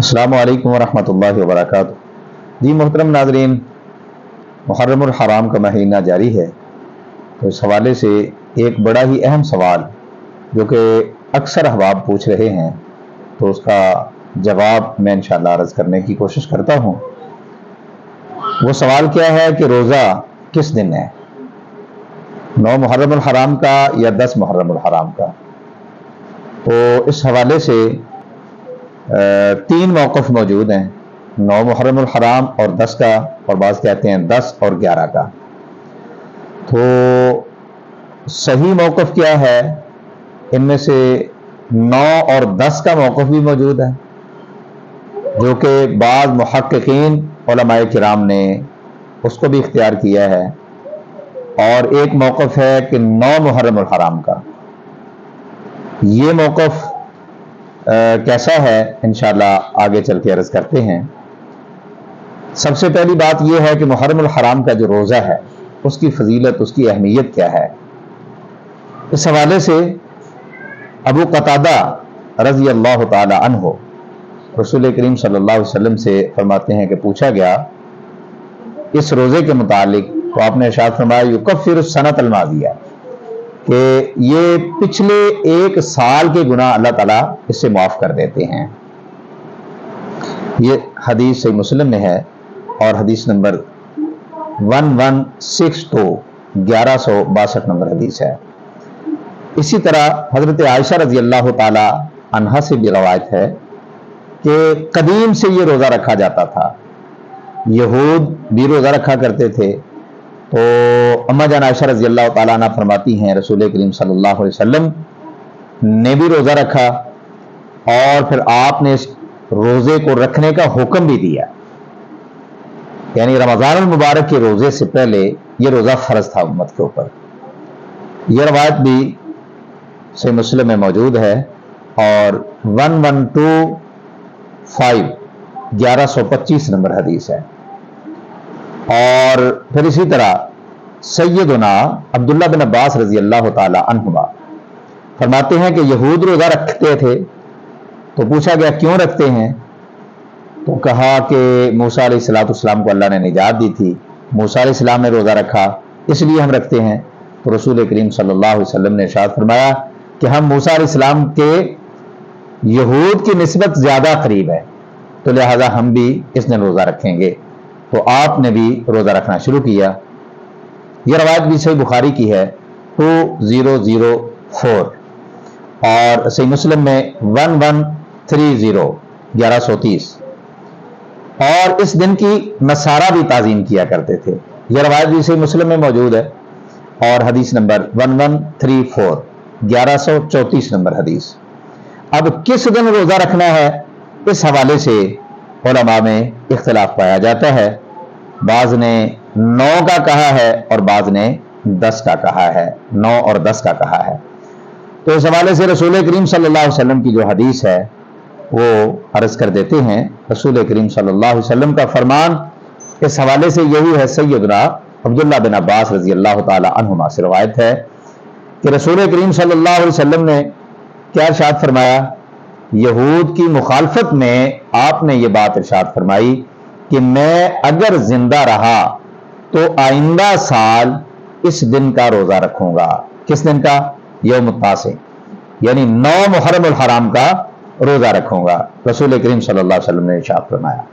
अस्सलामु अलैकुम वरहमतुल्लाहि वबरकातुहू। जी मोहतरम नाज़रीन, मुहर्रम हराम का महीना जारी है, तो इस हवाले से एक बड़ा ही अहम सवाल जो कि अक्सर अहबाब पूछ रहे हैं, तो उसका जवाब मैं इंशाअल्लाह अर्ज़ करने की कोशिश करता हूँ। वो सवाल क्या है कि रोज़ा किस दिन है, 9 मुहर्रम हराम का या 10 मुहर्रम हराम का। तो इस हवाले से 3 मौक़िफ़ मौजूद हैं, 9 मुहर्रम हराम और 10 का, और बाज़ कहते हैं 10 और 11 का। तो सही मौक़िफ़ क्या है, इनमें से 9 और 10 का मौक़िफ़ भी मौजूद है, जो कि बाज़ मुहक्किकीन उलमाए किराम ने उसको भी इख्तियार किया है, और एक मौक़िफ़ है कि 9 मुहर्रम हराम का। ये मौक़िफ़ कैसा है, इंशाअल्लाह आगे चल के अर्ज़ करते हैं। सबसे पहली बात यह है कि मुहर्रम हराम का जो रोज़ा है, उसकी फजीलत, उसकी अहमियत क्या है। इस हवाले से अबू कतादा रज़ी अल्लाह ताला अन्हो रसूल करीम सल्लल्लाहु अलैहि वसल्लम से फरमाते हैं कि पूछा गया इस रोज़े के मुतालिक, तो आपने इरशाद फरमाया युकफ्फिरु सनतल माज़िया, कि ये पिछले एक साल के गुनाह अल्लाह ताला इससे माफ़ कर देते हैं। ये हदीस सही मुस्लिम में है और हदीस नंबर 1162 1162 नंबर हदीस है। इसी तरह हजरत आयशा रज़ी अल्लाह ताला अन्हा से भी रवायत है कि कदीम से ये रोज़ा रखा जाता था, यहूद भी रोज़ा रखा करते थे। तो अम्मा जान आयशा रज़ी अल्लाह ताला अन्हा फरमाती हैं रसूल करीम सल्लल्लाहु अलैहि वसल्लम ने भी रोज़ा रखा, और फिर आपने इस रोज़े को रखने का हुक्म भी दिया, यानी रमज़ान मुबारक के रोज़े से पहले ये रोज़ा फ़र्ज था उम्मत के ऊपर। यह रवायत भी सही मुस्लिम में मौजूद है, और 1125 नंबर हदीस है। और फिर इसी तरह सैयदना अब्दुल्ला बिन अब्बास रज़ी अल्लाह ताला अन्हुमा फरमाते हैं कि यहूद रोज़ा रखते थे, तो पूछा गया क्यों रखते हैं, तो कहा कि मूसा अलैहिस्सलाम को अल्लाह ने निजात दी थी, मूसा अलैहिस्सलाम ने रोज़ा रखा इसलिए हम रखते हैं। तो रसूल करीम सल्लल्लाहु अलैहि वसल्लम ने इरशाद फरमाया कि हम मूसा अलैहिस्सलाम के यहूद की निस्बत ज़्यादा करीब है, तो लिहाजा हम भी इस दिन रोज़ा रखेंगे। तो आपने भी रोज़ा रखना शुरू किया। यह रवायत भी सही बुखारी की है 2004, और सही मुस्लिम में 1130 और इस दिन की नसारा भी ताज़ीम किया करते थे। यह रवायत भी सही मुस्लिम में मौजूद है, और हदीस नंबर 1134 1134 नंबर हदीस। अब किस दिन रोज़ा रखना है, इस हवाले से उलमा में इख्तिलाफ पाया जाता है। बाज़ ने 9 का कहा है और बाज़ ने 10 का कहा है, 9 और 10 का कहा है। तो इस हवाले से रसूल करीम सल्लल्लाहु अलैहि वसल्लम की जो हदीस है वो अर्ज़ कर देते हैं। रसूल करीम सल्लल्लाहु अलैहि वसल्लम का फरमान इस हवाले से यही है, सैयदना अब्दुल्ला बिन अब्बास रज़ी अल्लाह ताला अन्हुमा से रवायत है कि रसूल करीम सल्लल्लाहु अलैहि वसल्लम ने क्या इरशाद फरमाया, यहूद की मुखालफत में आपने ये बात इरशाद फरमाई कि मैं अगर जिंदा रहा तो आइंदा साल इस दिन का रोज़ा रखूंगा। किस दिन का? यौम तासे, यानी 9 मुहर्रम हराम का रोज़ा रखूंगा, रसूल करीम सल्लल्लाहु अलैहि वसल्लम ने इरशाद फरमाया।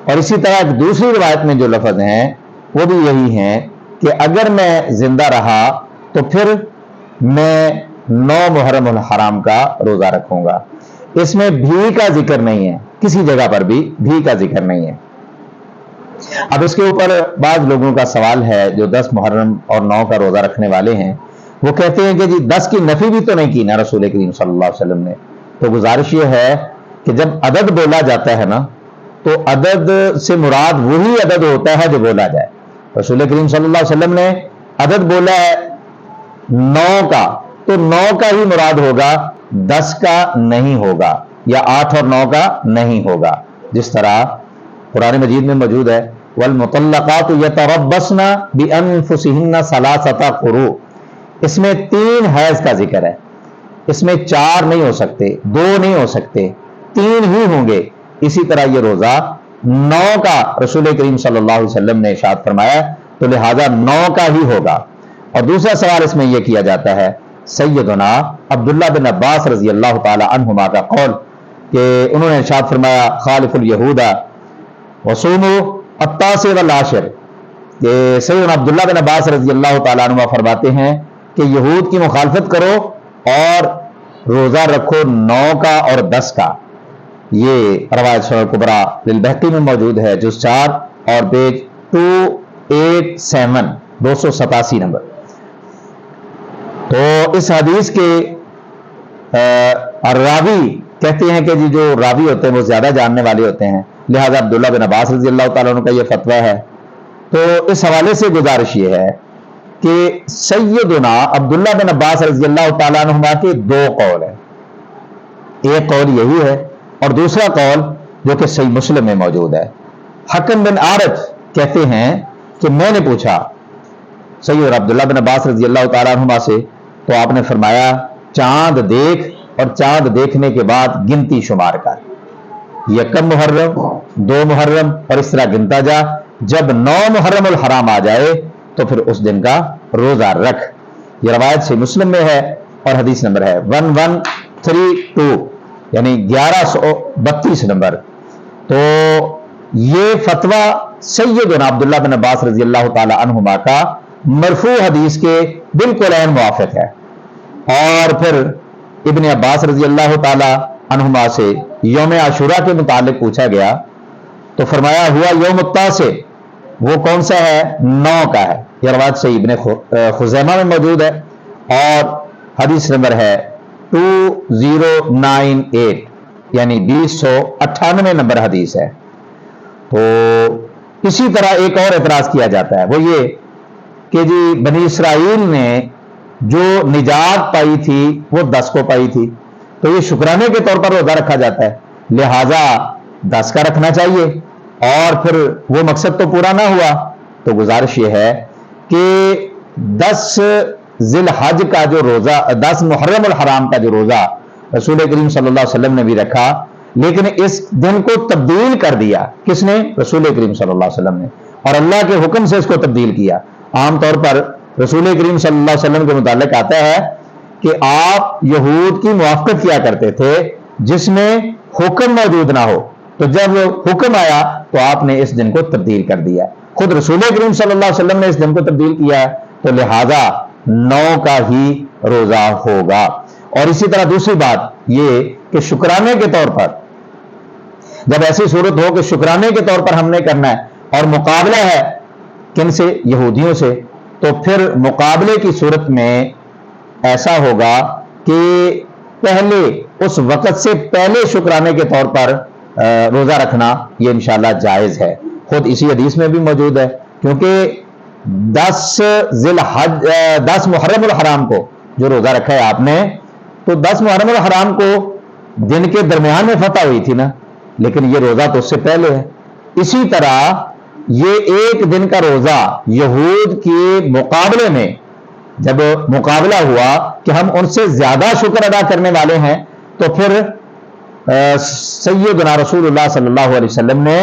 और इसी तरह दूसरी रिवायत में जो लफ्ज़ हैं वो भी यही हैं कि अगर मैं जिंदा रहा तो फिर मैं 9 मुहर्रम हराम का रोज़ा रखूंगा। इसमें भी का जिक्र नहीं है, किसी जगह पर भी का जिक्र नहीं है। अब इसके ऊपर बाद लोगों का सवाल है, जो 10 मुहर्रम और 9 का रोज़ा रखने वाले हैं, वो कहते हैं कि जी 10 की नफी भी तो नहीं की ना रसूल करीम सल्लल्लाहु अलैहि वसल्लम ने। तो गुजारिश ये है कि जब अदद बोला जाता है ना, तो अदद से मुराद वही अदद होता है जो बोला जाए। रसूल करीम सल्लल्लाहु अलैहि वसल्लम ने अदद बोला है 9 का, तो 9 का ही मुराद होगा, 10 का नहीं होगा, या 8 और 9 का नहीं होगा। जिस तरह कुरान मजीद में मौजूद है, वल मुतल्लक़ातु यतरब्बस्ना बिअन्फुसिहिन्ना सलासता क़ुरू, इसमें 3 हैज़ का जिक्र है। इसमें 4 नहीं हो सकते, 2 नहीं हो सकते, 3 ही होंगे। اسی طرح یہ روزہ 9 کا رسول کریم صلی اللہ علیہ وسلم نے ارشاد فرمایا، تو لہذا 9 کا ہی ہوگا۔ اور دوسرا سوال اس میں یہ کیا جاتا ہے سیدنا عبداللہ بن عباس رضی اللہ تعالی عنہما کا قول کہ انہوں نے ارشاد فرمایا خالف الیہود وصوموا التاسع والعاشر، کہ سیدنا عبداللہ بن عباس رضی اللہ تعالی عنہما فرماتے ہیں کہ یہود کی مخالفت کرو اور روزہ رکھو 9 کا اور 10 کا۔ یہ روایت سنن الکبریٰ للبہقی میں موجود ہے، جز 4 اور پیج 287 287 نمبر۔ تو اس حدیث کے راوی کہتے ہیں کہ جی جو راوی ہوتے ہیں وہ زیادہ جاننے والے ہوتے ہیں، لہذا عبداللہ بن عباس رضی اللہ تعالیٰ عنہ کا یہ فتویٰ ہے۔ تو اس حوالے سے گزارش یہ ہے کہ سیدنا عبداللہ بن عباس رضی اللہ تعالیٰ عنہما کے 2 قول ہیں، ایک قول یہی ہے اور دوسرا قول جو کہ صحیح مسلم میں موجود ہے۔ حکم بن عارف کہتے ہیں کہ میں نے پوچھا سیدنا عبداللہ بن عباس رضی اللہ تعالیٰ عنہما سے، تو آپ نے فرمایا چاند دیکھ اور چاند دیکھنے کے بعد گنتی شمار کر، یکم محرم 2 محرم اور اس طرح گنتا جا، جب 9 محرم الحرام آ جائے تو پھر اس دن کا روزہ رکھ۔ یہ روایت سے مسلم میں ہے اور حدیث نمبر ہے 1132 یعنی 1132 نمبر۔ تو یہ فتویٰ سیدنا عبداللہ بن عباس رضی اللہ تعالی عنہما کا مرفوع حدیث کے بالکل عین موافق ہے۔ اور پھر ابن عباس رضی اللہ تعالی عنہما سے یوم عاشورہ کے متعلق پوچھا گیا تو فرمایا ہوا یوم التاسع، وہ کون سا ہے؟ 9 کا ہے۔ یہ روایت سے ابن خزیمہ میں موجود ہے اور حدیث نمبر ہے 2098 یعنی 2098 نمبر حدیث ہے۔ تو اسی طرح ایک اور اعتراض کیا جاتا ہے، وہ یہ کہ جی بنی اسرائیل نے جو نجات پائی تھی وہ 10 کو پائی تھی، تو یہ شکرانے کے طور پر روزہ رکھا جاتا ہے، لہذا 10 کا رکھنا چاہیے، اور پھر وہ مقصد تو پورا نہ ہوا۔ تو گزارش یہ ہے کہ 10 ذی الحج کا جو روزہ، 10 محرم الحرام کا جو روزہ رسول کریم صلی اللہ علیہ وسلم نے بھی رکھا، لیکن اس دن کو تبدیل کر دیا، کس نے؟ رسول کریم صلی اللہ علیہ وسلم نے، اور اللہ کے حکم سے اس کو تبدیل کیا۔ عام طور پر رسول کریم صلی اللہ علیہ وسلم کے متعلق آتا ہے کہ آپ یہود کی موافقت کیا کرتے تھے جس میں حکم موجود نہ ہو، تو جب حکم آیا تو آپ نے اس دن کو تبدیل کر دیا۔ خود رسول کریم صلی اللہ علیہ وسلم نے اس دن کو تبدیل کیا ہے، تو لہذا 9 کا ہی روزہ ہوگا۔ اور اسی طرح دوسری بات یہ کہ شکرانے کے طور پر جب ایسی صورت ہو کہ شکرانے کے طور پر ہم نے کرنا ہے اور مقابلہ ہے کن سے؟ یہودیوں سے، تو پھر مقابلے کی صورت میں ایسا ہوگا کہ پہلے اس وقت سے پہلے شکرانے کے طور پر روزہ رکھنا یہ انشاءاللہ جائز ہے۔ خود اسی حدیث میں بھی موجود ہے، کیونکہ 10 محرم الحرام کو جو روزہ رکھا ہے آپ نے، تو 10 محرم الحرام کو دن کے درمیان میں فتح ہوئی تھی نا، لیکن یہ روزہ تو اس سے پہلے ہے۔ اسی طرح یہ ایک دن کا روزہ یہود کے مقابلے میں جب مقابلہ ہوا کہ ہم ان سے زیادہ شکر ادا کرنے والے ہیں، تو پھر سیدنا رسول اللہ صلی اللہ علیہ وسلم نے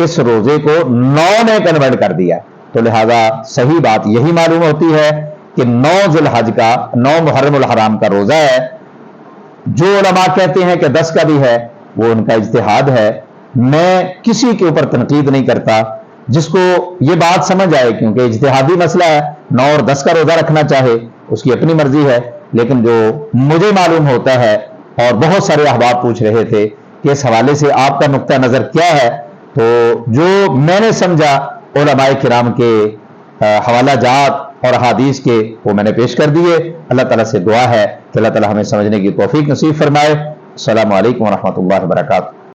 اس روزے کو 9 میں کنورٹ کر دیا۔ تو لہذا صحیح بات یہی معلوم ہوتی ہے کہ 9 ذی الحج کا، 9 محرم الحرام کا روزہ ہے۔ جو علماء کہتے ہیں کہ 10 کا بھی ہے، وہ ان کا اجتہاد ہے، میں کسی کے اوپر تنقید نہیں کرتا، جس کو یہ بات سمجھ آئے، کیونکہ اجتہادی مسئلہ ہے، 9 اور 10 کا روزہ رکھنا چاہے اس کی اپنی مرضی ہے، لیکن جو مجھے معلوم ہوتا ہے اور بہت سارے احباب پوچھ رہے تھے کہ اس حوالے سے آپ کا نقطہ نظر کیا ہے، تو جو میں نے سمجھا علماء کرام کے حوالہ جات اور احادیث کے وہ میں نے پیش کر دیے۔ اللہ تعالیٰ سے دعا ہے کہ اللہ تعالیٰ ہمیں سمجھنے کی توفیق نصیب فرمائے۔ السلام علیکم ورحمۃ اللہ وبرکاتہ۔